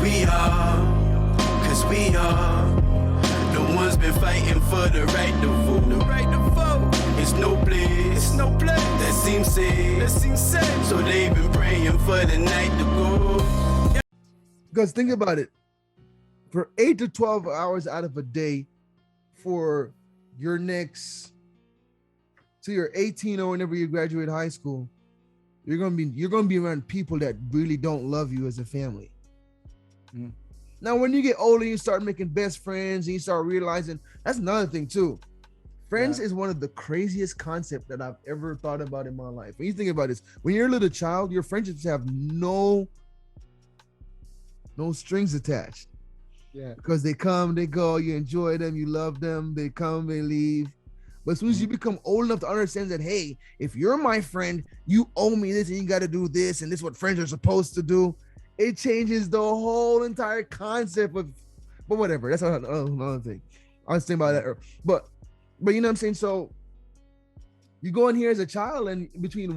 Cause we are the ones been fighting for the right to vote. The right to vote. It's no place that seems safe. So they've been praying for the night to go. Because think about it. For 8 to 12 hours out of a day, for your next, till you're 18 or whenever you graduate high school, you're gonna be around people that really don't love you as a family. Mm. Now, when you get older, you start making best friends and you start realizing that's another thing too. Friends is one of the craziest concepts that I've ever thought about in my life. When you think about this, when you're a little child, your friendships have no strings attached. Yeah. Because they come, they go, you enjoy them, you love them, they come, they leave. But as soon as you become old enough to understand that, hey, if you're my friend, you owe me this and you got to do this, and this is what friends are supposed to do, it changes the whole entire concept of, but whatever, that's another thing. I was thinking about that earlier. But you know what I'm saying? So you go in here as a child, and between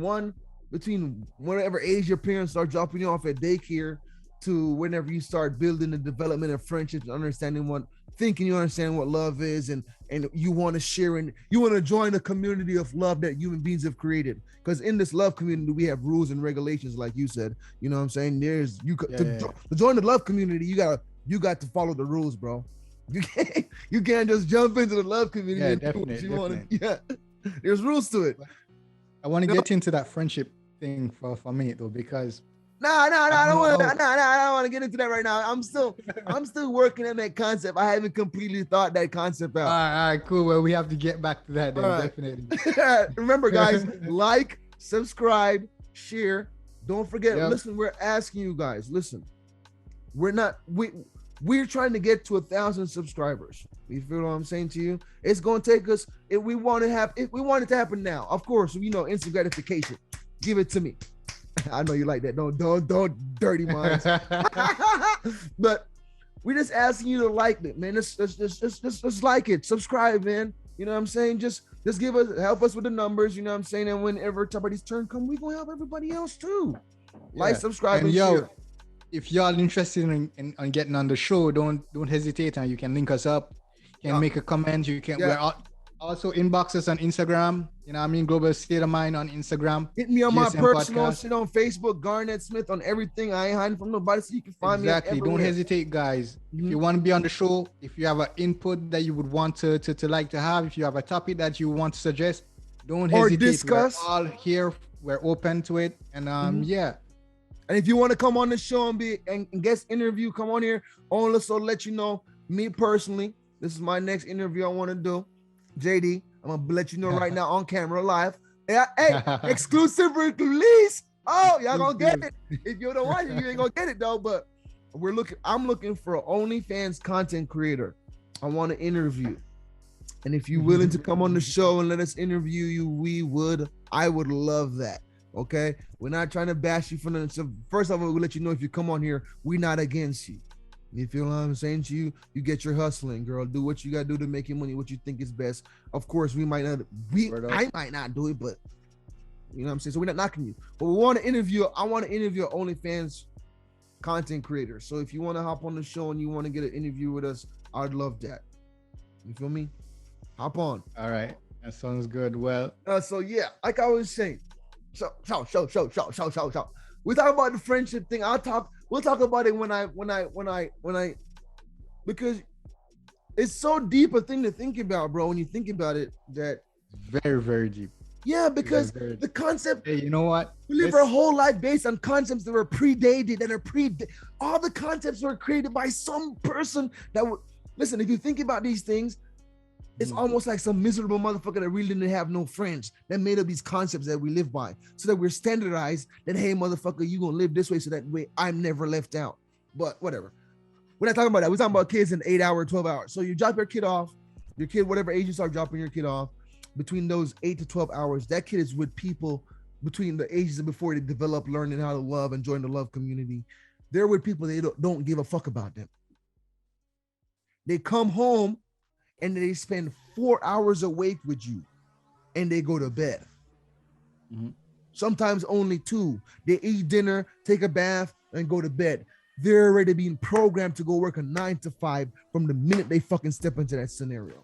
whatever age your parents start dropping you off at daycare to whenever you start building the development of friendships, thinking you understand what love is, and you want to share, and you want to join the community of love that human beings have created. Because in this love community, we have rules and regulations, like you said. You know what I'm saying? To join the love community, you got to follow the rules, bro. You can't just jump into the love community. Yeah, and definitely. Do what you want. Yeah, there's rules to it. I want to get into that friendship thing for a minute though, because I don't want to get into that right now. I'm still working on that concept. I haven't completely thought that concept out. All right, cool. Well, we have to get back to that then, definitely. Remember, guys, like, subscribe, share. Don't forget, listen, we're asking you guys, listen, we're trying to get to 1,000 subscribers. You feel what I'm saying to you? It's going to take us, if we want it to happen now, of course, instant gratification. Give it to me. I know you like that. Don't dirty minds. But we're just asking you to like it, man. Just like it. Subscribe, man. You know what I'm saying? Just help us with the numbers. You know what I'm saying? And whenever somebody's turn come, we gonna help everybody else too. Like, subscribe, and share. If y'all interested in getting on the show, don't hesitate, and you can link us up. You can make a comment. You can. We're also inbox us on Instagram. You know what I mean? Global State of Mind on Instagram. Hit me on my personal shit on Facebook, Garnett Smith on everything. I ain't hiding from nobody, so you can find me everywhere. Don't hesitate, guys. If you want to be on the show, if you have an input that you would want to have, if you have a topic that you want to suggest, don't hesitate. Or discuss. We're all here. We're open to it. And And if you want to come on the show and guest interview, come on here. Also let you know, me personally, this is my next interview I want to do. JD, I'm gonna let you know right now on camera live. Hey, exclusive release. Oh, y'all gonna get it. If you don't watch it, you ain't gonna get it though. But I'm looking for an OnlyFans content creator. I want to interview. And if you're willing to come on the show and let us interview you, I would love that. Okay, we're not trying to bash you from the. So first of all, we'll let you know, if you come on here, we're not against you. You feel what I'm saying to you? You get your hustling, girl. Do what you gotta do to make your money, what you think is best. Of course, I might not do it, but you know what I'm saying? So we're not knocking you. But I want to interview OnlyFans content creator. So if you want to hop on the show and you want to get an interview with us, I'd love that. You feel me? Hop on. All right. That sounds good. Well, so yeah, like I was saying, show. We talk about the friendship thing. We'll talk about it when I, because it's so deep a thing to think about, bro. When you think about it, that very, very deep. Yeah, because the concept. Hey, you know what? We live our whole life based on concepts that were predated, all the concepts were created by some person that would listen. If you think about these things, it's almost like some miserable motherfucker that really didn't have no friends that made up these concepts that we live by, so that we're standardized that, hey, motherfucker, you gonna live this way so that way I'm never left out. But whatever. We're not talking about that. We're talking about kids in 8 hours, 12 hours. So you drop your kid, whatever age you start dropping your kid off, between those 8 to 12 hours, that kid is with people between the ages of before they develop learning how to love and join the love community. They're with people they don't give a fuck about them. They come home and they spend 4 hours awake with you and they go to bed. Sometimes only 2. They eat dinner, take a bath, and go to bed. they're already being programmed to go work a 9 to 5 from the minute they fucking step into that scenario.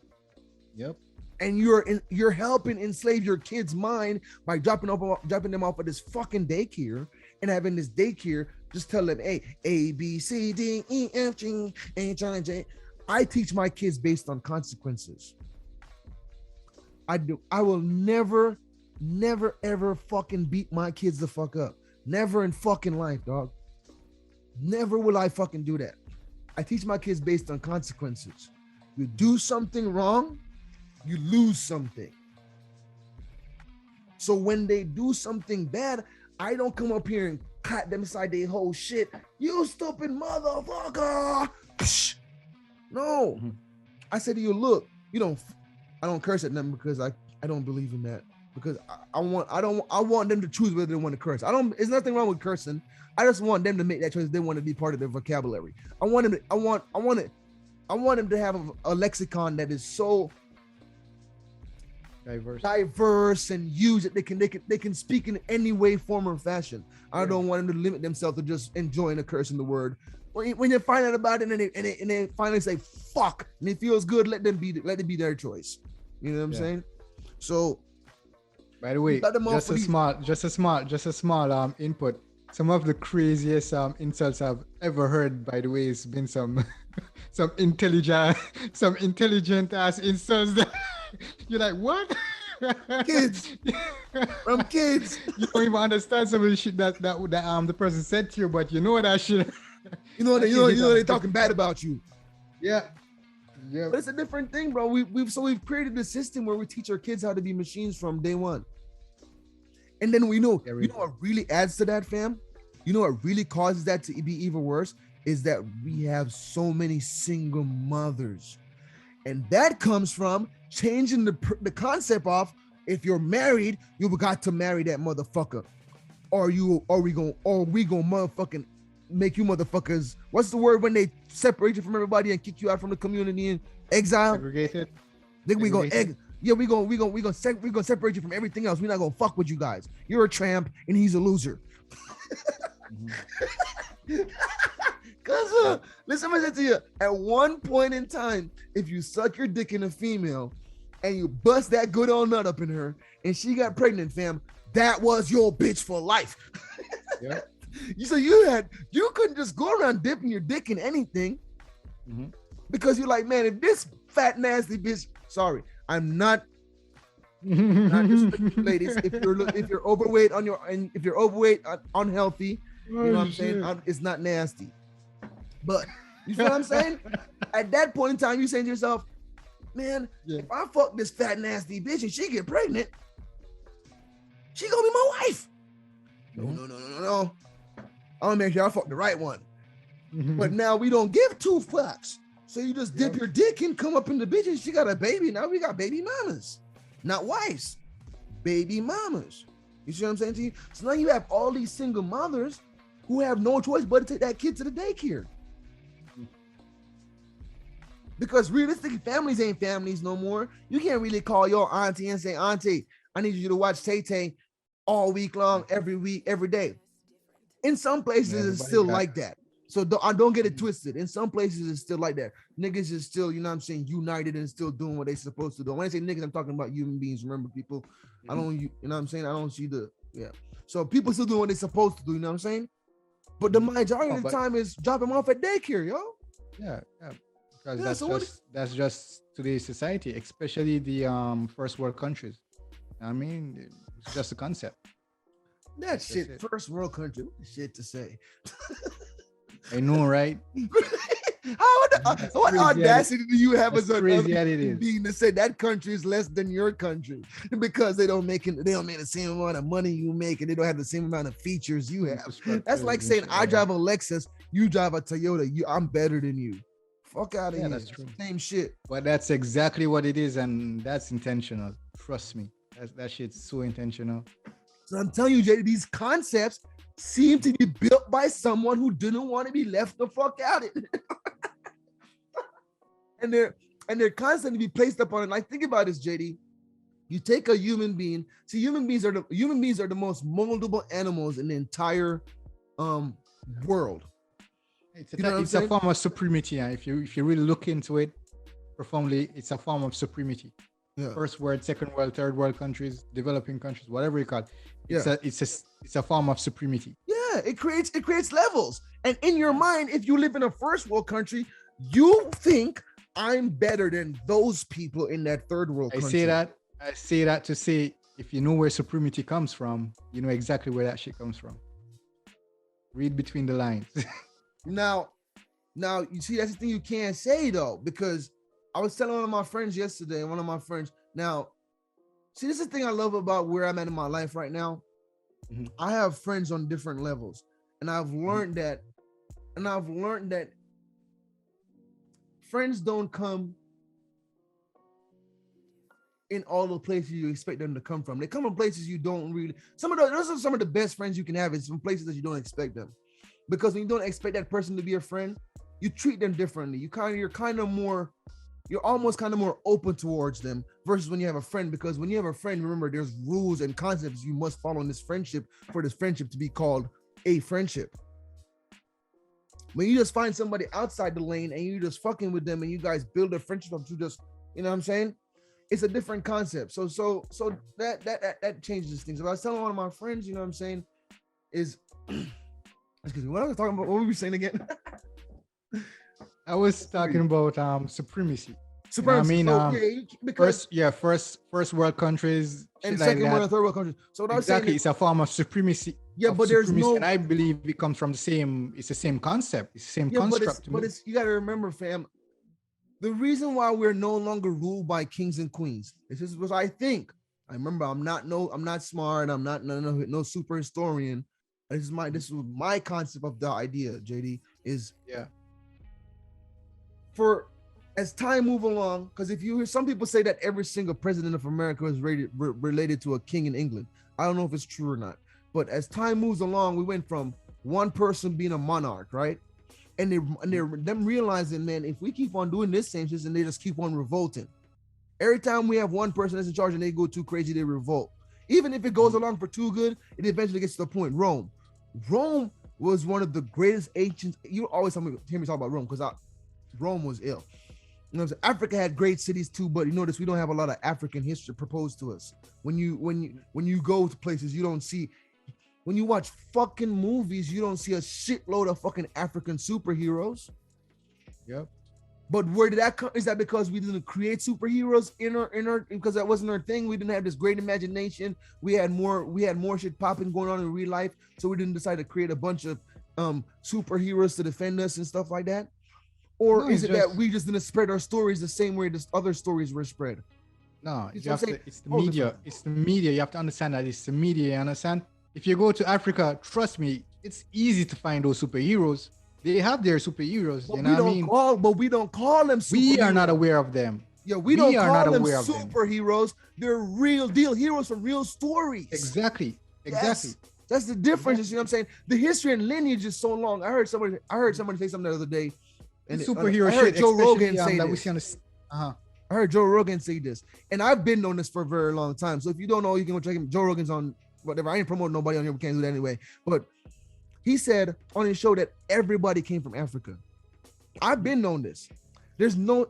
Yep. And you're helping enslave your kid's mind by dropping them off at this fucking daycare and having this daycare just tell them, hey, A, B, C, D, E, F, G, H, I, J. I teach my kids based on consequences. I will never, ever fucking beat my kids the fuck up. Never in fucking life, dog. Never will I fucking do that. I teach my kids based on consequences. You do something wrong, you lose something. So when they do something bad, I don't come up here and cut them inside their whole shit. You stupid motherfucker. Psh. No. Mm-hmm. I said to you, look, I don't curse at them because I don't believe in that. Because I want them to choose whether they want to curse. There's nothing wrong with cursing. I just want them to make that choice. They want to be part of their vocabulary. I want them to have a lexicon that is so diverse and use it. They can speak in any way, form, or fashion. I don't want them to limit themselves to just enjoying a curse in the word. When you find out about it and they finally say fuck and it feels good, let it be their choice. You know what I'm saying? So, by the way, just a small input. Some of the craziest insults I've ever heard, by the way, has been some intelligent ass insults that you're like, what? Kids from kids. You don't even understand some of the shit that the person said to you, but you know that shit. You know they're talking bad about you. Yeah. Yeah. But it's a different thing, bro. We've created a system where we teach our kids how to be machines from day one. And then you know what really adds to that, fam? You know what really causes that to be even worse is that we have so many single mothers. And that comes from changing the concept of if you're married, you got to marry that motherfucker. Or we gonna motherfucking make you motherfuckers. What's the word when they separate you from everybody and kick you out from the community and exile? Segregated. Then we gonna separate you from everything else. We're not gonna fuck with you guys. You're a tramp and he's a loser. Cause listen, I said to you, at one point in time, if you suck your dick in a female and you bust that good old nut up in her and she got pregnant, fam, that was your bitch for life. Yeah. So you couldn't just go around dipping your dick in anything, because you're like, man, if this fat nasty bitch, sorry, I'm not disrespecting ladies. If you're overweight if you're overweight, unhealthy, you know what I'm saying? It's not nasty. But you feel what I'm saying? At that point in time, you saying to yourself, man, if I fuck this fat nasty bitch and she get pregnant, she gonna be my wife. No. I want to make sure I fuck the right one. But now we don't give two fucks. So you just dip your dick and come up in the bitch and she got a baby. Now we got baby mamas, not wives, baby mamas. You see what I'm saying to you? So now you have all these single mothers who have no choice but to take that kid to the daycare. Because realistically, families ain't families no more. You can't really call your auntie and say, auntie, I need you to watch Tay-Tay all week long, every week, every day. In some places, it's still like that. So don't get it twisted. In some places, it's still like that. Niggas is still, you know what I'm saying, united and still doing what they supposed to do. When I say niggas, I'm talking about human beings. Remember, people, I don't, you know what I'm saying? I don't see so people still doing what they're supposed to do, you know what I'm saying? But the majority of the time is dropping them off at daycare, yo. Yeah. Because that's just today's society, especially the first world countries. I mean, it's just a concept. That shit, first world country, what shit to say. I know, right? What audacity do you have as a being to say that country is less than your country because they don't make the same amount of money you make and they don't have the same amount of features you have? That's like saying I drive a Lexus, you drive a Toyota, I'm better than you. Fuck out of here. That's true. Same shit. But that's exactly what it is, and that's intentional. Trust me, that shit's so intentional. So I'm telling you, JD, these concepts seem to be built by someone who didn't want to be left the fuck out of it. and they're constantly be placed upon it. Like, think about this, JD. You take a human being. See, human beings are the most moldable animals in the entire world. It's a form of supremacy. Yeah. If you really look into it profoundly, it's a form of supremacy. Yeah. First world, second world, third world countries, developing countries, whatever you call it. It's a form of supremacy. Yeah, it creates levels. And in your mind, if you live in a first world country, you think I'm better than those people in that third world country. I say that to say, if you know where supremacy comes from, you know exactly where that shit comes from. Read between the lines. Now, you see, that's the thing you can't say though, because I was telling one of my friends yesterday, now, see, this is the thing I love about where I'm at in my life right now. Mm-hmm. I have friends on different levels, and I've learned that friends don't come in all the places you expect them to come from. They come from places you don't really. Those are some of the best friends you can have is from places that you don't expect them, because when you don't expect that person to be a friend, you treat them differently. You're almost kind of more open towards them versus when you have a friend, because when you have a friend, remember, there's rules and concepts you must follow in this friendship for this friendship to be called a friendship. When you just find somebody outside the lane and you just fucking with them and you guys build a friendship up to just, you know what I'm saying? It's a different concept. So that changes things. If I was telling one of my friends, you know what I'm saying, is, excuse me, what I was talking about, what were we saying again? I was talking about supremacy. Supremacy. You know, I mean, first world countries and second world and third world countries. So what exactly, I was saying, it's a form of supremacy. Yeah, but there's no. And I believe it comes from the same. It's the same concept. It's the same construct. But it's you got to remember, fam. The reason why we're no longer ruled by kings and queens. This is what I think. I remember. I'm not smart. I'm not no super historian. This is my concept of the idea. JD is for as time move along, because if you hear some people say that every single president of America is related to a king in England. I don't know if it's true or not. But as time moves along, we went from one person being a monarch, right? And they're them realizing, man, if we keep on doing this same shit, and they just keep on revolting. Every time we have one person that's in charge and they go too crazy, they revolt. Even if it goes along for too good, it eventually gets to the point. Rome was one of the greatest ancients. You always hear me talk about Rome because Rome was ill. You know, Africa had great cities too, but you notice we don't have a lot of African history proposed to us. When you go to places, you don't see. When you watch fucking movies, you don't see a shitload of fucking African superheroes. Yep. But where did that come? Is that because we didn't create superheroes in our because that wasn't our thing? We didn't have this great imagination. We had more shit popping going on in real life, so we didn't decide to create a bunch of superheroes to defend us and stuff like that. Or is it that we just didn't spread our stories the same way the other stories were spread? No, it's the media. It's the media. You have to understand that it's the media. You understand? If you go to Africa, trust me, it's easy to find those superheroes. They have their superheroes. But you know what I mean? But we don't call them superheroes. We are not aware of them. Yeah, we don't call them superheroes. They're real deal heroes from real stories. Exactly. Yes. That's the difference. You know what I'm saying? The history and lineage is so long. I heard somebody say something the other day. And superhero I heard Joe Rogan say that this. I heard Joe Rogan say this, and I've been on this for a very long time. So if you don't know, you can go check him. Joe Rogan's on whatever. I ain't promoting nobody on here. We can't do that anyway. But he said on his show that everybody came from Africa. I've been on this.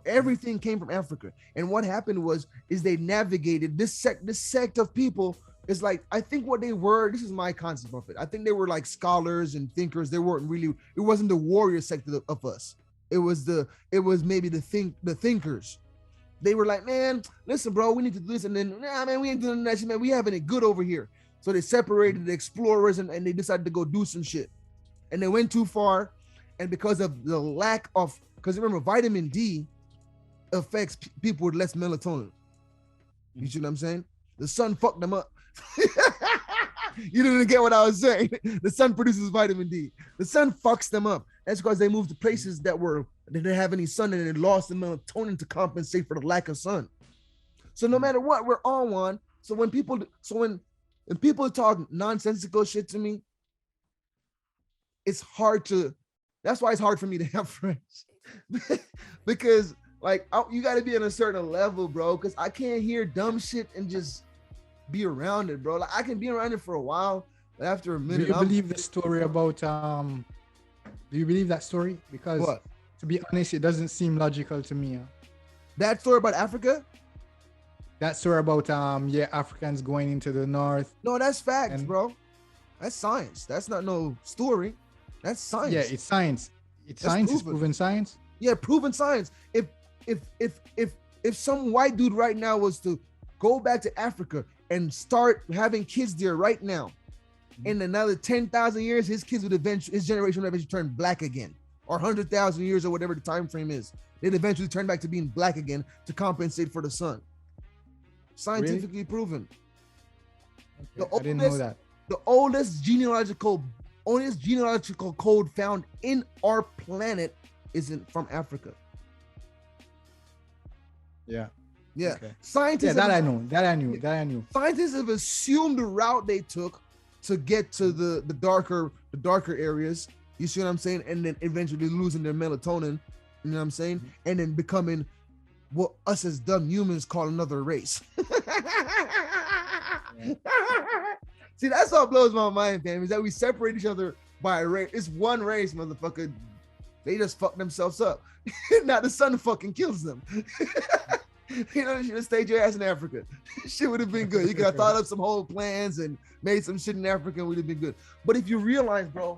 Everything came from Africa. And what happened is they navigated this sect of people. Is like, I think what they were, this is my concept of it. I think they were like scholars and thinkers. They weren't really, it wasn't the warrior sect of us. It was maybe the thinkers. They were like, man, listen, bro, we need to do this. And then, nah, man, we ain't doing that shit, man. We having it good over here. So they separated the explorers and they decided to go do some shit. And they went too far. And because of the lack of, because remember, vitamin D affects people with less melatonin. You see what I'm saying? The sun fucked them up. You didn't get what I was saying. The sun produces vitamin D. The sun fucks them up. That's because they moved to places that didn't have any sun and they lost the melatonin to compensate for the lack of sun. So no matter what, we're all one. So when people talk nonsensical shit to me, that's why it's hard for me to have friends. Because like you got to be on a certain level, bro. Because I can't hear dumb shit and just be around it, bro. Like I can be around it for a while, but after a minute, do you believe the story about Do you believe that story? Because What? to be honest, it doesn't seem logical to me. That story about Africa? That story about Africans going into the north. No, that's facts, And- bro. That's science. That's not no story. That's science. Yeah, it's science. It's That's science. It's proven. proven science. Yeah, proven science. If some white dude right now was to go back to Africa and start having kids there right now, in another 10,000 years, his generation would eventually turn black again, or 100,000 years, or whatever the time frame is. They'd eventually turn back to being black again to compensate for the sun. Scientifically proven. Okay, I didn't know that. The oldest genealogical code found in our planet isn't from Africa. Yeah. Yeah. Okay. Scientists Yeah, that have- I knew. Scientists have assumed the route they took to get to the darker areas. You see what I'm saying? And then eventually losing their melatonin. You know what I'm saying? And then becoming what us as dumb humans call another race. See, that's what blows my mind, fam, is that we separate each other by a race. It's one race, motherfucker. They just fuck themselves up. Now the sun fucking kills them. You know, you should have stayed your ass in Africa. Shit would have been good. You could have thought up some whole plans and made some shit in Africa, would have been good. But if you realize, bro,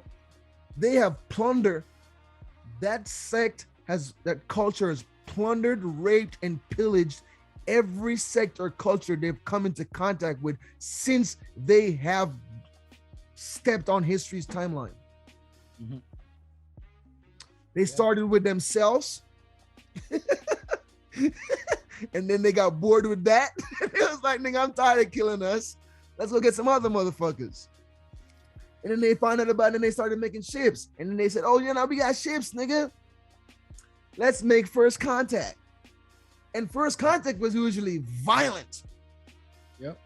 they have plundered, that culture has plundered, raped, and pillaged every sect or culture they've come into contact with since they have stepped on history's timeline. Mm-hmm. They started with themselves. And then they got bored with that. It was like, nigga, I'm tired of killing us. Let's go get some other motherfuckers. And then they found out about it and they started making ships. And then they said, oh, you know, we got ships, nigga. Let's make first contact. And first contact was usually violent. Yep.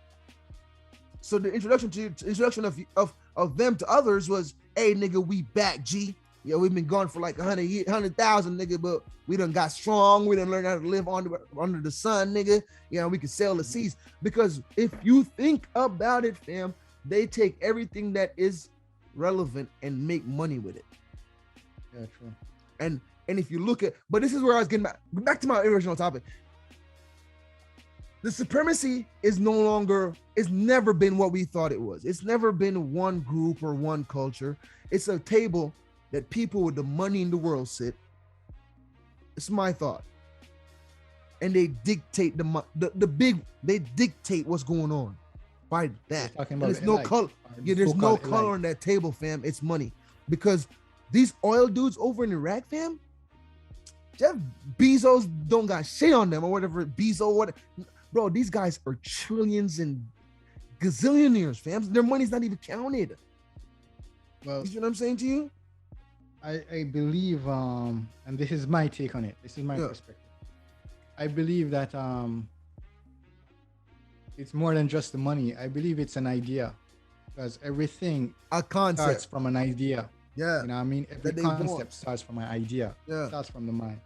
So the introduction of them to others was, hey, nigga, we back, G. Yeah, we've been gone for like 100,000, nigga, but we done got strong. We done learned how to live under the sun, nigga. You know, we can sail the seas. Because if you think about it, fam, they take everything that is relevant and make money with it. Yeah, true. And if you look at, but this is where I was getting back to my original topic. The supremacy is it's never been what we thought it was. It's never been one group or one culture. It's a table that people with the money in the world sit. It's my thought. And they dictate they dictate what's going on by that. There's no color. Yeah, there's no color on that table, fam. It's money. Because these oil dudes over in Iraq, fam, Jeff Bezos don't got shit on them or whatever. Bro, these guys are trillions and gazillionaires, fam. Their money's not even counted. Well, you see what I'm saying to you? I believe, and this is my take on it. This is my perspective. I believe that it's more than just the money. I believe it's an idea, because everything starts from an idea. Yeah. You know what I mean? Every concept starts from an idea. Yeah. It starts from the mind.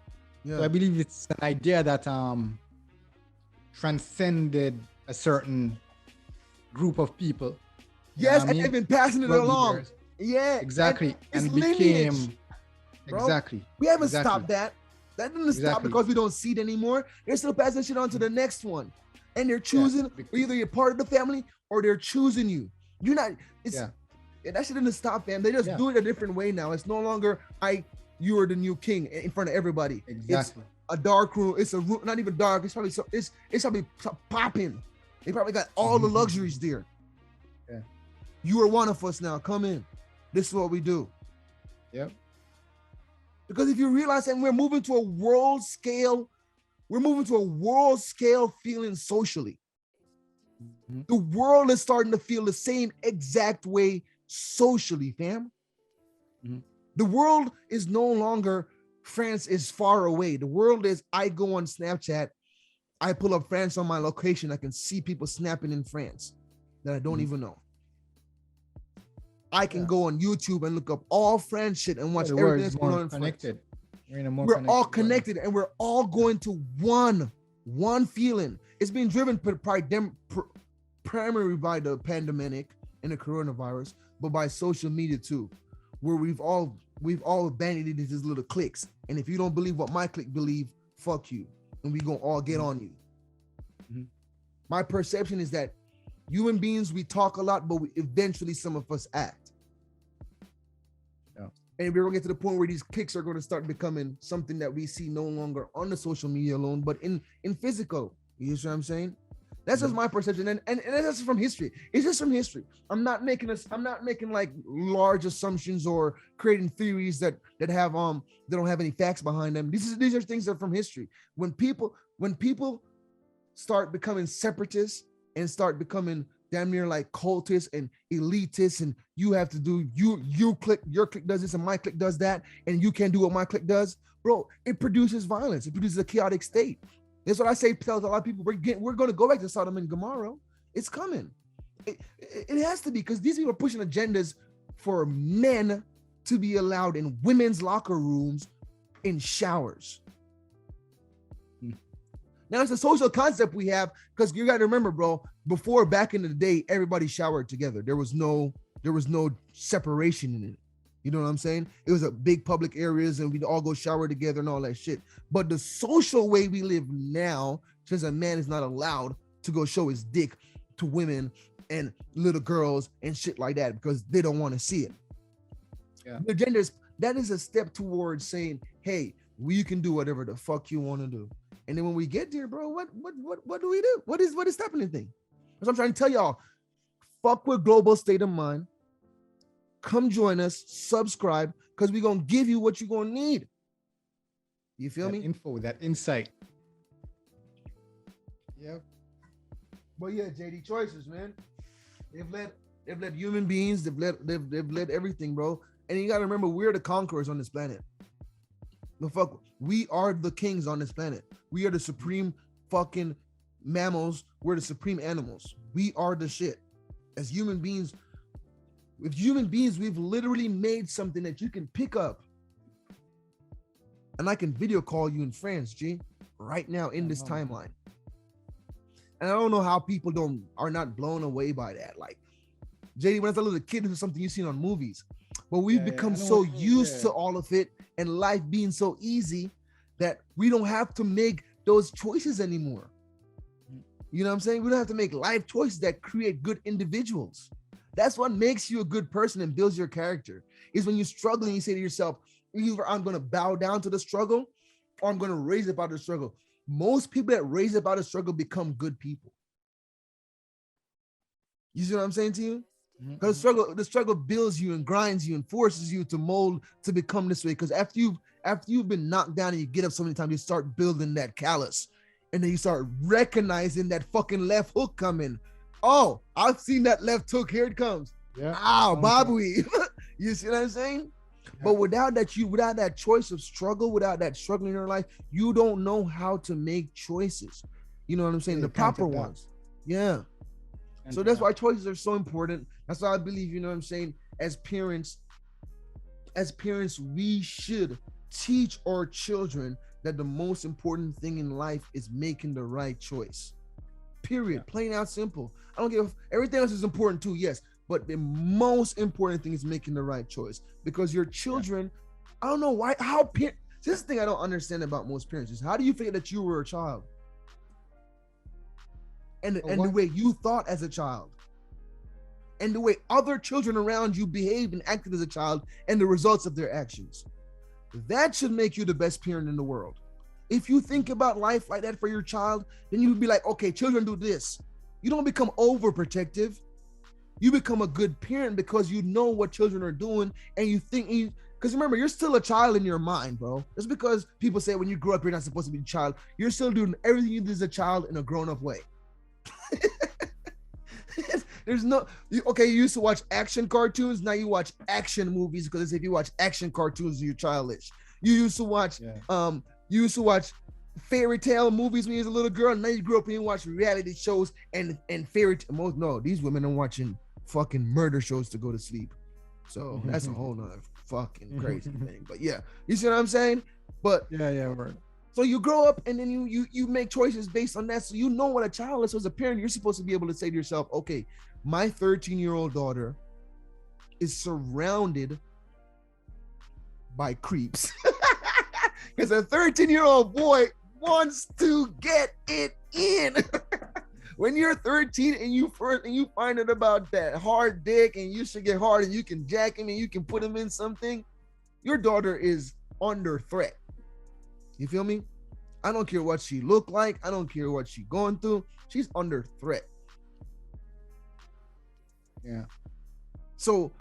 Yeah. So I believe it's an idea that transcended a certain group of people. Yes, and they've been passing it along. Yeah, exactly. And became bro, exactly. We haven't stopped that. That didn't stop because we don't see it anymore. They're still passing shit on to the next one. And they're choosing either you're part of the family or they're choosing you. You're not, that shit didn't stop, fam. They just do it a different way now. It's no longer you are the new king in front of everybody. Exactly. It's a dark room. It's a room, not even dark. It's probably popping. They probably got all the luxuries there. Yeah. You are one of us now. Come in. This is what we do. Yep. Because if you realize that we're moving to a world scale feeling socially. Mm-hmm. The world is starting to feel the same exact way socially, fam. Mm-hmm. The world is no longer France is far away. The world is, I go on Snapchat, I pull up France on my location, I can see people snapping in France that I don't even know. I can go on YouTube and look up all France shit and watch everything that's going on in France. We're all connected and we're all going to one feeling. It's being driven primarily by the pandemic and the coronavirus, but by social media too, where we've all we've all banded into these little cliques. And if you don't believe what my clique believe, fuck you. And we gonna all get on you. Mm-hmm. My perception is that human beings, we talk a lot, but eventually some of us act. Yeah. And we're gonna get to the point where these cliques are gonna start becoming something that we see no longer on the social media alone, but in physical. You see what I'm saying? That's just my perception, and that's from history. It's just from history. I'm not making like large assumptions or creating theories that have they don't have any facts behind them. These are things that are from history. When people start becoming separatists and start becoming damn near like cultists and elitists, and you have to do your clique does this and my clique does that, and you can't do what my clique does, bro. It produces violence. It produces a chaotic state. That's what I say. Tell a lot of people we're going to go back to Sodom and Gomorrah. It's coming. It has to be, because these people are pushing agendas for men to be allowed in women's locker rooms in showers. Now it's a social concept we have, because you got to remember, bro, before, back in the day, everybody showered together. There was no separation in it. You know what I'm saying? It was a big public areas and we'd all go shower together and all that shit. But the social way we live now, since a man is not allowed to go show his dick to women and little girls and shit like that because they don't want to see it. Yeah. The genders, that is a step towards saying, hey, we can do whatever the fuck you want to do. And then when we get there, bro, what do we do? What is stopping anything? That's what I'm trying to tell y'all. Fuck with global state of mind. Come join us, subscribe, because we're going to give you what you're going to need. You feel me? Info, that insight. Yep. But yeah, JD, choices, man. They've led human beings, they've led everything, bro. And you got to remember, we're the conquerors on this planet. The fuck, we are the kings on this planet. We are the supreme fucking mammals. We're the supreme animals. We are the shit. As human beings, with human beings, we've literally made something that you can pick up. And I can video call you in France, G, right now in this timeline. And I don't know how people are not blown away by that. Like, JD, when I was a little kid, it was something you've seen on movies. But we've become so used to all of it and life being so easy that we don't have to make those choices anymore. You know what I'm saying? We don't have to make life choices that create good individuals. That's what makes you a good person and builds your character, is when you struggle and you say to yourself, either I'm going to bow down to the struggle or I'm going to raise up out of the struggle. Most people that raise up out of the struggle become good people. You see what I'm saying to you? Because the struggle builds you and grinds you and forces you to mold to become this way. Because after you've been knocked down and you get up so many times, you start building that callus. And then you start recognizing that fucking left hook coming. Oh, I've seen that left hook. Here it comes. Yeah. Ow, Bobby. You see what I'm saying? Yeah. But without that choice of struggle, without that struggle in your life, you don't know how to make choices. You know what I'm saying? Yeah, the proper ones. Yeah. So that's why choices are so important. That's why I believe, you know what I'm saying, as parents, we should teach our children that the most important thing in life is making the right choice. Period. Yeah. Plain out simple. I don't give everything else is important too, yes, but the most important thing is making the right choice, because your children, I don't know why, this is the thing I don't understand about most parents is, how do you figure that you were a child? And the way you thought as a child, and the way other children around you behaved and acted as a child, and the results of their actions. That should make you the best parent in the world. If you think about life like that for your child, then you would be like, okay, children do this. You don't become overprotective. You become a good parent because you know what children are doing, and you think, because remember, you're still a child in your mind, bro. Just because people say when you grow up, you're not supposed to be a child, you're still doing everything you did as a child in a grown-up way. There's no, you used to watch action cartoons, now you watch action movies, because if you watch action cartoons, you're childish. You used to watch fairy tale movies when you was a little girl, now you grew up and you watch reality shows and fairy tale. No, these women are watching fucking murder shows to go to sleep. So that's a whole nother fucking crazy thing. But yeah, you see what I'm saying? But right. So you grow up and then you make choices based on that. So you know what a child is. So as a parent, you're supposed to be able to say to yourself, okay, my 13-year-old daughter is surrounded by creeps. Because a 13-year-old boy wants to get it in. When you're 13 and you find out about that hard dick and you should get hard and you can jack him and you can put him in something, your daughter is under threat. You feel me? I don't care what she look like. I don't care what she going through. She's under threat. Yeah. So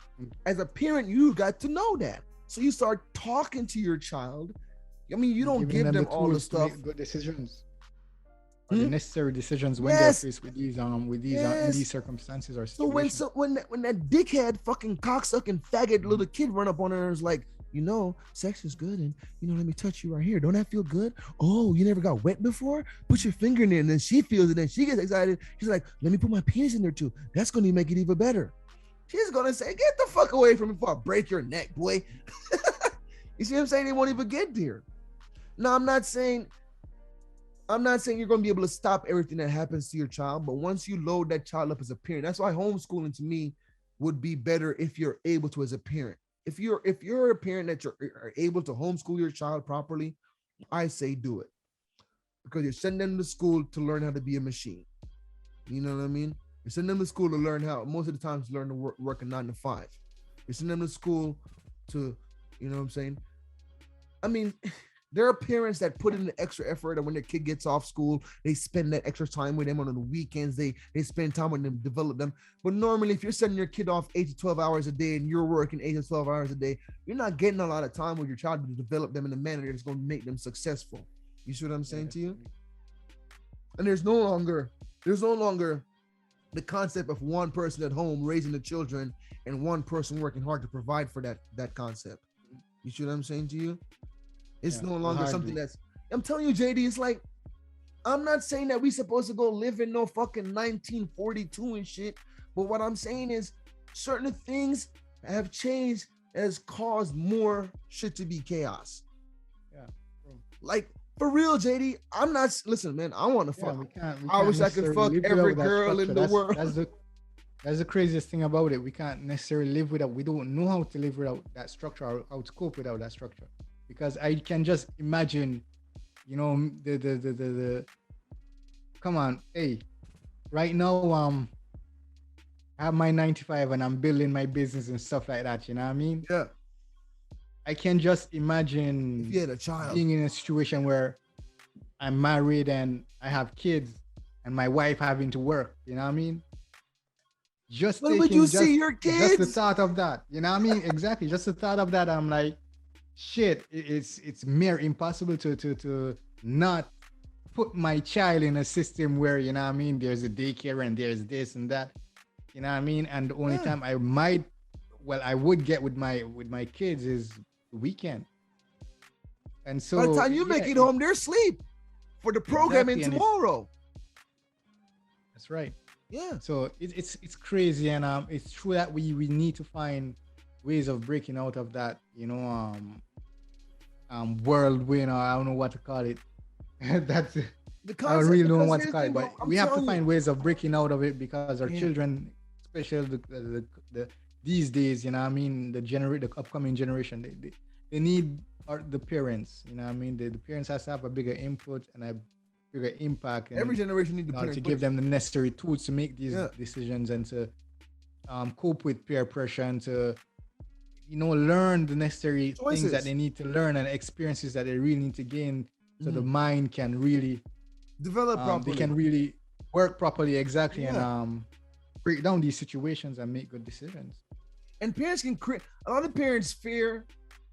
as a parent, you got to know that. So you start talking to your child. I mean, you don't give them all the stuff. Good decisions. The necessary decisions when they're faced with these in these circumstances or situations. So when that dickhead fucking cocksucking faggot little kid run up on her and is like, you know, sex is good, and you know, let me touch you right here. Don't that feel good? Oh, you never got wet before? Put your finger in there, and then she feels it, and she gets excited. She's like, let me put my penis in there too. That's gonna make it even better. She's gonna say, get the fuck away from me before I break your neck, boy. You see what I'm saying? They won't even get there. No, I'm not saying you're going to be able to stop everything that happens to your child, but once you load that child up as a parent, that's why homeschooling to me would be better if you're able to as a parent. If you're a parent that you're able to homeschool your child properly, I say do it. Because you're sending them to school to learn how to be a machine. You know what I mean? You're sending them to school to learn how, most of the time, to learn to work a 9 to 5. You're sending them to school to, you know what I'm saying? I mean, there are parents that put in the extra effort, and when their kid gets off school, they spend that extra time with them on the weekends. They spend time with them, develop them. But normally, if you're sending your kid off 8 to 12 hours a day and you're working 8 to 12 hours a day, you're not getting a lot of time with your child to develop them in a manner that's going to make them successful. You see what I'm saying to you? And there's no longer the concept of one person at home raising the children and one person working hard to provide for that concept. You see what I'm saying to you? It's no longer something that's, I'm telling you, JD, it's like, I'm not saying that we supposed to go live in no fucking 1942 and shit, but what I'm saying is certain things have changed, has caused more shit to be chaos. Yeah. Like, for real, JD, I'm not, listen, man, I want to fuck. I wish I could fuck every girl in the world. That's the craziest thing about it. We can't necessarily live without, we don't know how to live without that structure or how to cope without that structure. Because I can just imagine, you know, the come on, hey, right now, I have my 95 and I'm building my business and stuff like that, you know what I mean? Yeah. I can just imagine if you had a child being in a situation where I'm married and I have kids and my wife having to work, you know what I mean? Just when would you see your kids? Just the thought of that, you know what I mean? Exactly. Just the thought of that, I'm like, shit, it's mere impossible to not put my child in a system where, you know what I mean, there's a daycare and there's this and that, you know what I mean? And the only time I would get with my kids is the weekend. And so by the time you make it home, they're asleep for the programming tomorrow. That's right. Yeah. So it's crazy, and it's true that we need to find ways of breaking out of that, you know, whirlwind, or I don't know what to call it. That's I really don't know what to call it, but we have to find ways of breaking out of it because our children, especially the these days, you know what I mean, the upcoming generation, they need the parents, you know what I mean, the parents has to have a bigger input and a bigger impact. And every generation needs to give them the necessary tools to make these decisions and to cope with peer pressure and to, you know, learn the necessary things that they need to learn and experiences that they really need to gain so the mind can really develop properly. They can really work properly, exactly, and break down these situations and make good decisions. And parents can create, a lot of parents fear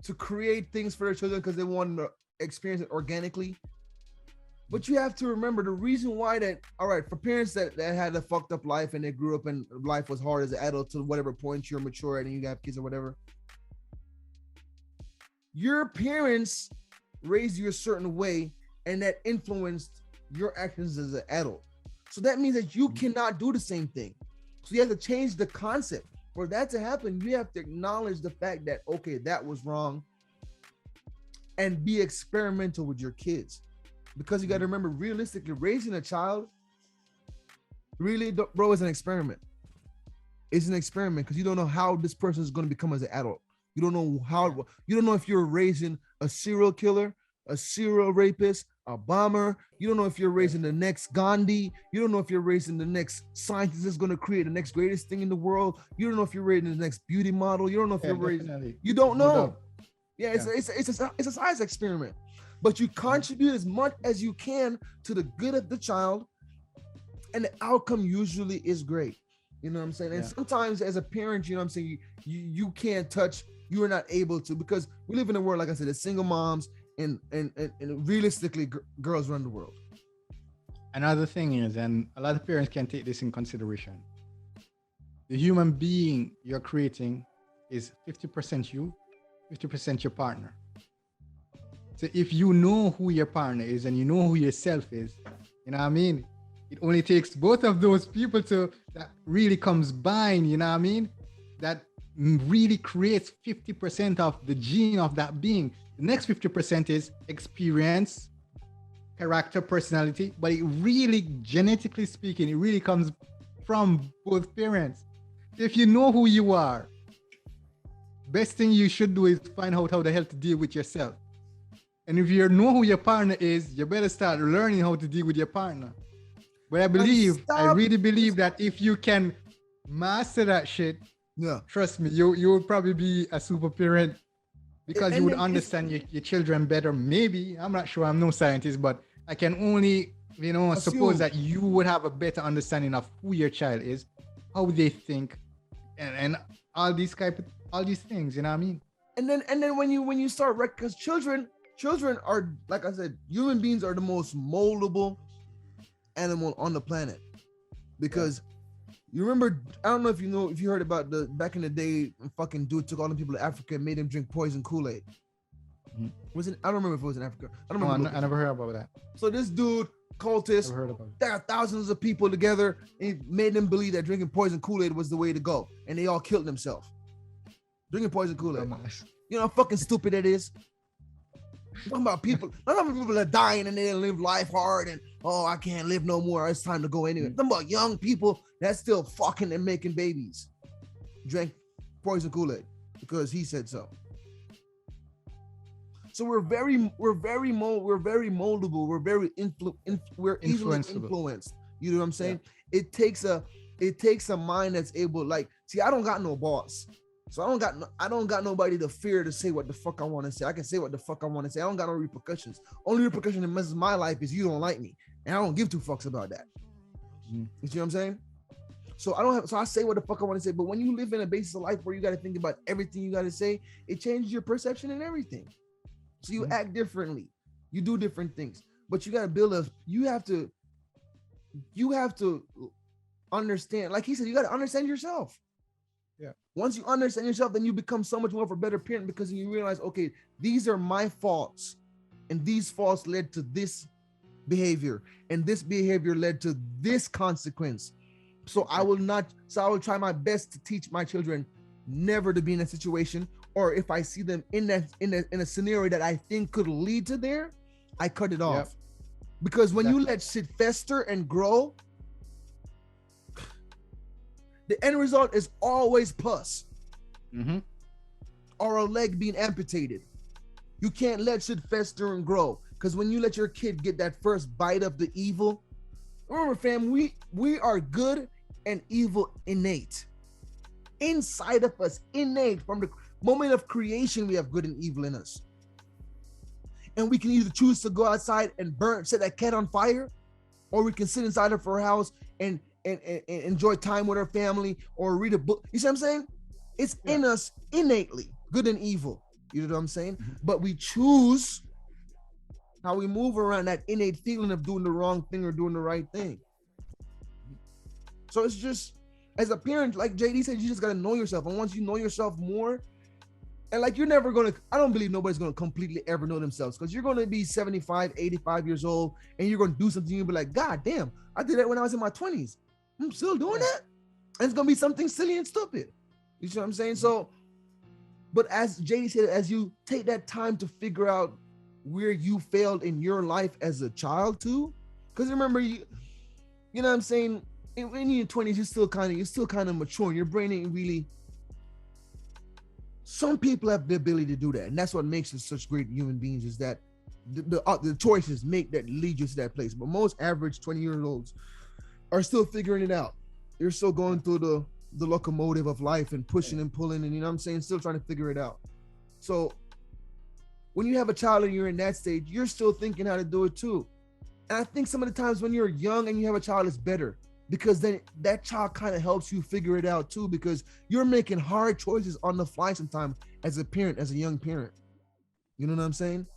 to create things for their children because they want to experience it organically. But you have to remember the reason why that, all right, for parents that had a fucked up life and they grew up and life was hard as an adult to whatever point you're mature and you have kids or whatever. Your parents raised you a certain way and that influenced your actions as an adult. So that means that you cannot do the same thing. So you have to change the concept. For that to happen, you have to acknowledge the fact that, okay, that was wrong, and be experimental with your kids. Because you got to remember, realistically, raising a child, really, bro, is an experiment. It's an experiment because you don't know how this person is going to become as an adult. You don't know how. You don't know if you're raising a serial killer, a serial rapist, a bomber. You don't know if you're raising the next Gandhi. You don't know if you're raising the next scientist that's going to create the next greatest thing in the world. You don't know if you're raising the next beauty model. You don't know if you're raising. You don't know. Yeah, it's a science experiment. But you contribute as much as you can to the good of the child, and the outcome usually is great. You know what I'm saying? And sometimes as a parent, you know what I'm saying, you can't touch, you are not able to, because we live in a world, like I said, it's single moms, and realistically, girls run the world. Another thing is, and a lot of parents can take this in consideration, the human being you're creating is 50% you, 50% your partner. So if you know who your partner is and you know who yourself is, you know what I mean? It only takes both of those people that really combine, you know what I mean? That really creates 50% of the gene of that being. The next 50% is experience, character, personality, but it really, genetically speaking, it really comes from both parents. If you know who you are, best thing you should do is find out how the hell to deal with yourself. And if you know who your partner is, you better start learning how to deal with your partner. But I really believe that if you can master that shit, trust me, you would probably be a super parent, because you would understand your children better. Maybe, I'm not sure, I'm no scientist, but I can only, suppose that you would have a better understanding of who your child is, how they think, and all these things, you know what I mean? And then when you start, because children are, like I said, human beings are the most moldable animal on the planet, because you remember, I don't know if you heard about the back in the day, fucking dude took all the people to Africa and made them drink poison Kool-Aid. Mm-hmm. I don't remember if it was in Africa. I never heard about that. So this dude, cultist, there are thousands of people together, and he made them believe that drinking poison Kool-Aid was the way to go, and they all killed themselves drinking poison Kool-Aid. You know how fucking stupid it is? I'm talking about people. None of people are dying and they live life hard and I can't live no more. It's time to go anyway. I'm talking about young people that's still fucking and making babies. Drank poison Kool-Aid because he said so. So we're very moldable. We're easily influenced. You know what I'm saying? Yeah. It takes a mind that's able, like, see, I don't got no boss. So I don't got nobody to fear to say what the fuck I want to say. I can say what the fuck I want to say. I don't got no repercussions. Only repercussion that messes my life is you don't like me, and I don't give two fucks about that. You see what I'm saying? So I say what the fuck I want to say. But when you live in a basis of life where you got to think about everything you got to say, it changes your perception and everything. So you act differently, you do different things. But you got to build you have to understand. Like he said, you got to understand yourself. Yeah. Once you understand yourself, then you become so much more of a better parent, because you realize, okay, these are my faults, and these faults led to this behavior, and this behavior led to this consequence. So I will try my best to teach my children never to be in a situation, or if I see them in a scenario that I think could lead to there, I cut it off. Because when you let shit fester and grow, the end result is always pus, or a leg being amputated. You can't let shit fester and grow, because when you let your kid get that first bite of the evil, remember, fam, we are good and evil innate inside of us, innate from the moment of creation. We have good and evil in us, and we can either choose to go outside and set that cat on fire, or we can sit inside of our house and enjoy time with our family or read a book. You see what I'm saying? It's in us innately, good and evil. You know what I'm saying? But we choose how we move around that innate feeling of doing the wrong thing or doing the right thing. So it's just, as a parent, like JD said, you just got to know yourself. And once you know yourself more, and like I don't believe nobody's going to completely ever know themselves, because you're going to be 75, 85 years old, and you're going to do something, you'll be like, God damn, I did that when I was in my 20s. I'm still doing that. And it's going to be something silly and stupid. You see what I'm saying? So, but as JD said, as you take that time to figure out where you failed in your life as a child too, because remember, you know what I'm saying, in your 20s, you're still kind of mature. Your brain ain't really, Some people have the ability to do that, and that's what makes us such great human beings. Is that the choices make that lead you to that place. But most average 20-year-olds are still figuring it out. They're still going through the locomotive of life and pushing and pulling, and you know what I'm saying, still trying to figure it out. So when you have a child and you're in that stage, you're still thinking how to do it too. And I think some of the times when you're young and you have a child, it's better, because then that child kind of helps you figure it out too, because you're making hard choices on the fly sometimes as a parent, as a young parent. You know what I'm saying?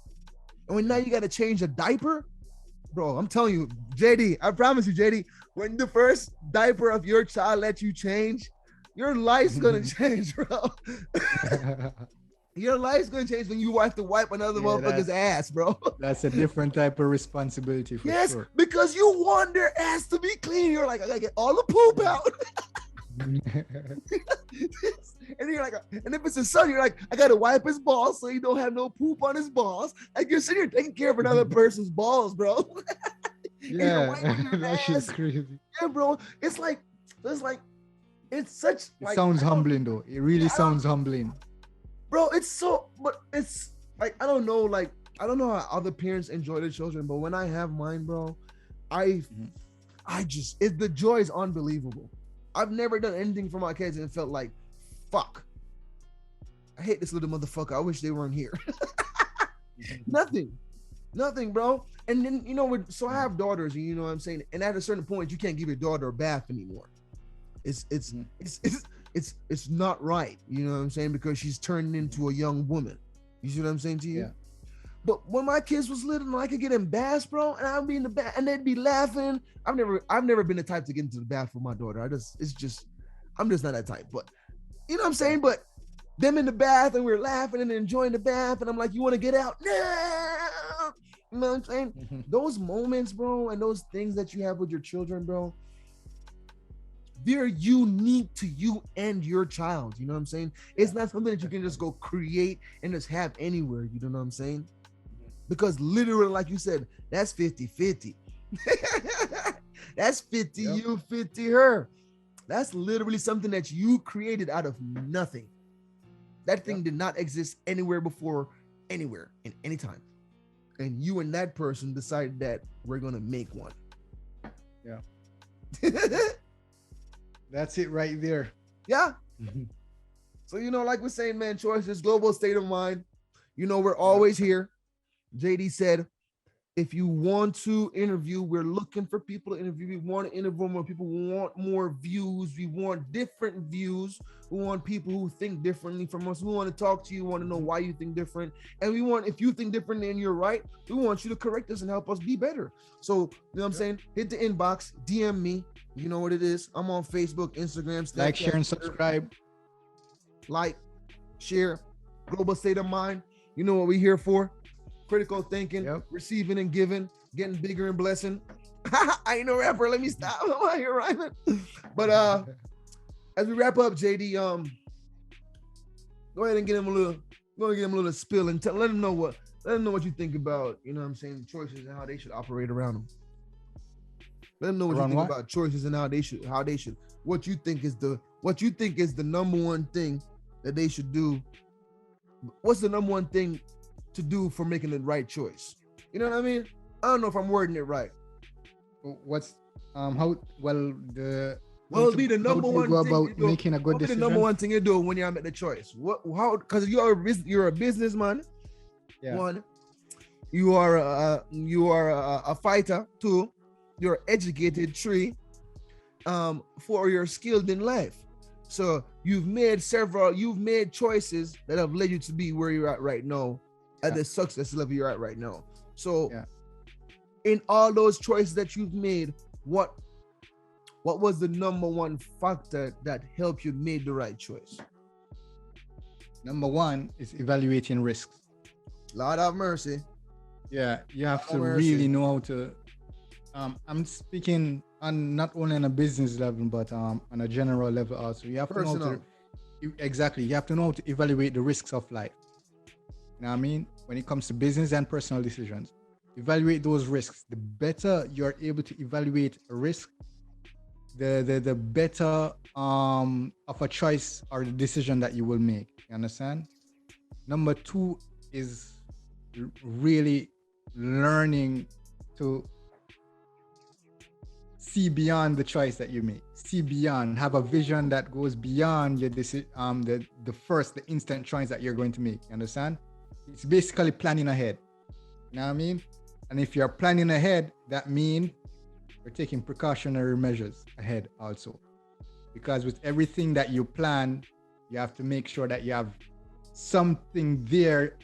And when now you got to change a diaper, bro, I'm telling you, JD, I promise you, JD, when the first diaper of your child lets you change, your life's going to change, bro. Your life's going to change when you have to wipe another motherfucker's ass, bro. That's a different type of responsibility for sure. Yes, because you want their ass to be clean. You're like, I got to get all the poop out. And you're like, and if it's a son, you're like, I gotta wipe his balls so he don't have no poop on his balls. Like you're sitting here taking care of another person's balls, bro. Yeah, that shit's crazy. Yeah, bro. It's such. It sounds humbling though. It really sounds humbling, bro. It's so, but it's like I don't know how other parents enjoy their children, but when I have mine, bro, the joy is unbelievable. I've never done anything for my kids and felt like, fuck, I hate this little motherfucker. I wish they weren't here. Nothing, bro. And then, you know, so I have daughters, and you know what I'm saying? And at a certain point, you can't give your daughter a bath anymore. It's not right. You know what I'm saying? Because she's turning into a young woman. You see what I'm saying to you? Yeah. But when my kids was little, I could get in baths, bro, and I'd be in the bath, and they'd be laughing. I've never been the type to get into the bath with my daughter. I'm just not that type. But you know what I'm saying? But them in the bath, and we're laughing and enjoying the bath, and I'm like, you want to get out? No. You know what I'm saying? Those moments, bro, and those things that you have with your children, bro, they're unique to you and your child. You know what I'm saying? It's not something that you can just go create and just have anywhere. You know what I'm saying? Because literally, like you said, that's 50-50. That's 50 you, 50 her. That's literally something that you created out of nothing. That thing did not exist anywhere before, anywhere, in any time. And you and that person decided that we're going to make one. Yeah. That's it right there. Yeah. So, you know, like we're saying, man, choices, global state of mind. You know, we're always here. JD said, if you want to interview, we're looking for people to interview. We want to interview more people. We want more views. We want different views. We want people who think differently from us. We want to talk to you. We want to know why you think different. And we want, if you think differently and you're right, we want you to correct us and help us be better. So, you know what I'm saying? Hit the inbox, DM me. You know what it is. I'm on Facebook, Instagram, Snapchat, like, share, and subscribe. Like, share, global state of mind. You know what we're here for. Critical thinking, receiving and giving, getting bigger and blessing. I ain't no rapper. Let me stop. I'm out here rhyming. But as we wrap up, JD, go ahead and get him a little spill and let him know what you think about, you know what I'm saying, choices and how they should operate around them. Let them know what you think about choices and how they should, what you think is the number one thing that they should do. What's the number one thing to do for making the right choice? You know what I mean? I don't know if I'm wording it right. What's it'll be the number one thing about making a good decision. The number one thing you do when you're making the choice. Because you're a businessman. Yeah. One, you are a fighter. Two, you're educated. Three, four, you're skilled in life. So you've made choices that have led you to be where you're at right now. At the success level you're at right now. So in all those choices that you've made, what was the number one factor that helped you make the right choice? Number one is evaluating risks. Lord have mercy. Yeah, you have to really know how to I'm speaking on not only on a business level but on a general level also. You have to know how to you have to know how to evaluate the risks of life. You know what I mean? When it comes to business and personal decisions, evaluate those risks. The better you're able to evaluate a risk, the better of a choice or the decision that you will make. You understand? Number 2 is really learning to see beyond the choice that you make. See beyond, have a vision that goes beyond your the instant choice that you're going to make. You understand? It's basically planning ahead. You know what I mean? And if you're planning ahead, that means you're taking precautionary measures ahead also. Because with everything that you plan, you have to make sure that you have something there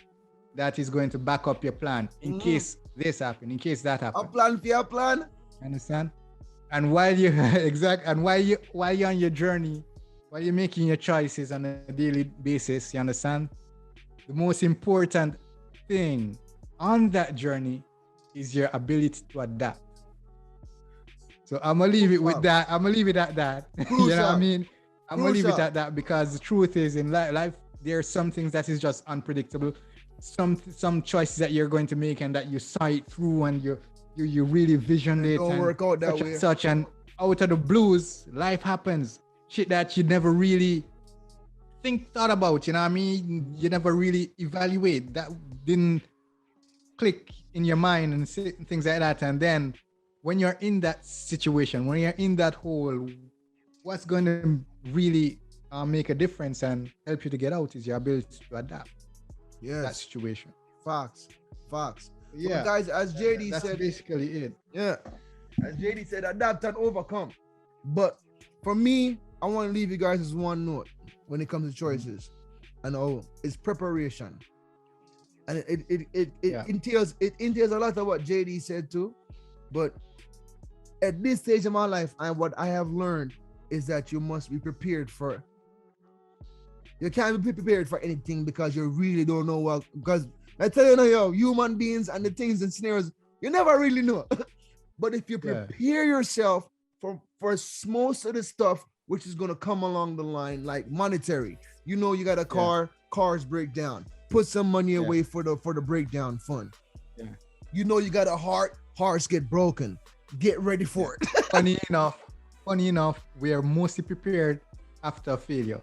that is going to back up your plan in case this happens, in case that happens. A plan for your plan. Understand? And while you while you're on your journey, while you're making your choices on a daily basis, you understand? The most important thing on that journey is your ability to adapt. So I'm gonna leave it with that. I'm gonna leave it at that. You know what I mean? I'm gonna leave it at that because the truth is in life there are some things that is just unpredictable. Some choices that you're going to make and that you sight through and you really vision it. Don't work out that way. Such and out of the blues, life happens. Shit that you never really thought about. You know what I mean? You never really evaluate. That didn't click in your mind and things like that. And then when you're in that situation, when you're in that hole, what's going to really make a difference and help you to get out is your ability to adapt. Yes. That situation. Facts. Yeah. But guys, as JD that's said, basically it. Yeah. As JD said, adapt and overcome. But for me, I want to leave you guys with one note when it comes to choices. And it's preparation. And it entails a lot of what JD said too. But at this stage of my life, what I have learned is that you must be prepared for. You can't be prepared for anything because you really don't know what. Because I tell you now, human beings and the things and scenarios, you never really know. But if you prepare yourself for most of the stuff which is gonna come along the line, like monetary, you got a car, cars break down. Put some money away for the breakdown fund. Yeah. You got a hearts get broken. Get ready for it. Funny enough, we are mostly prepared after failure,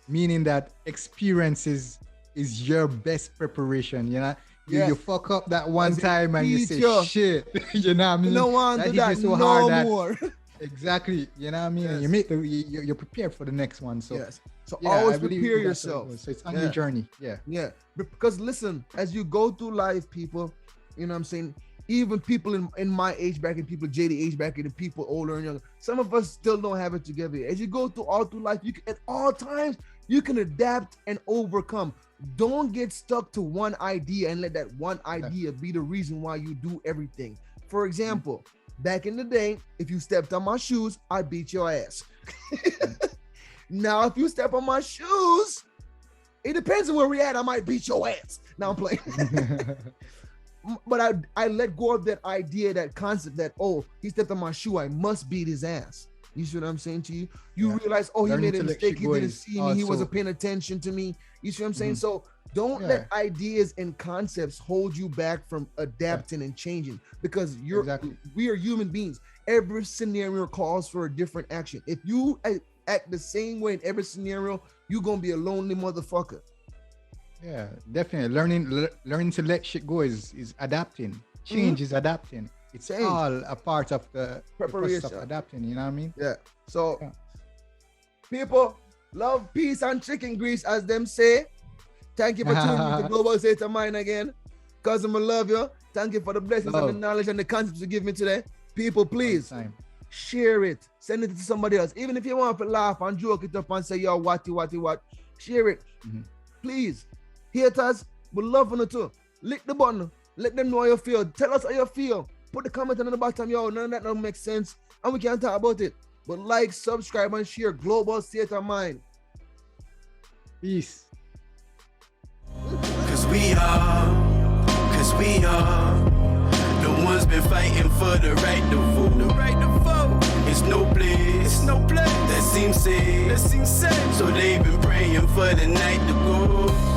meaning that experiences is your best preparation. You know, you fuck up that one time and you say shit. You know what I mean? No one do that so no more. Exactly. You know what I mean? And you make you're prepared for the next one. So so always prepare yourself. So it's on your journey. Yeah. Because listen, as you go through life, people, you know what I'm saying? Even people in my age bracket, people JD age bracket, and people older and younger, some of us still don't have it together. As you go through life, you can, at all times, you can adapt and overcome. Don't get stuck to one idea and let that one idea be the reason why you do everything. For example, back in the day, if you stepped on my shoes, I'd beat your ass. Now, if you step on my shoes, it depends on where we're at. I might beat your ass. Now I'm playing. But I let go of that idea, that concept that, he stepped on my shoe, I must beat his ass. You see what I'm saying to you? You realize, he made a mistake. He didn't see me. He wasn't paying attention to me. You see what I'm saying? So don't let ideas and concepts hold you back from adapting and changing, because we are human beings. Every scenario calls for a different action. If you act the same way in every scenario, you're going to be a lonely motherfucker. Yeah, definitely. Learning to let shit go is adapting. Change is adapting. It's all a part of the preparation of adapting. You know what I mean? Yeah. So, people, love, peace, and chicken grease, as them say. Thank you for tuning in to Global State of Mind again. Cousin, I love you. Thank you for the blessings and the knowledge and the concepts you give me today. People, please share it. Send it to somebody else. Even if you want to laugh and joke it up and say, yo, what, share it. Please. Haters, we love you too. Lick the button. Let them know how you feel. Tell us how you feel. Put the comment on the bottom. Yo, none of that don't make sense. And we can't talk about it. But like, subscribe, and share. Global State of Mind. Peace. Cause we are the ones been fighting for the right to vote. It's no place that seems safe. So they've been praying for the night to go.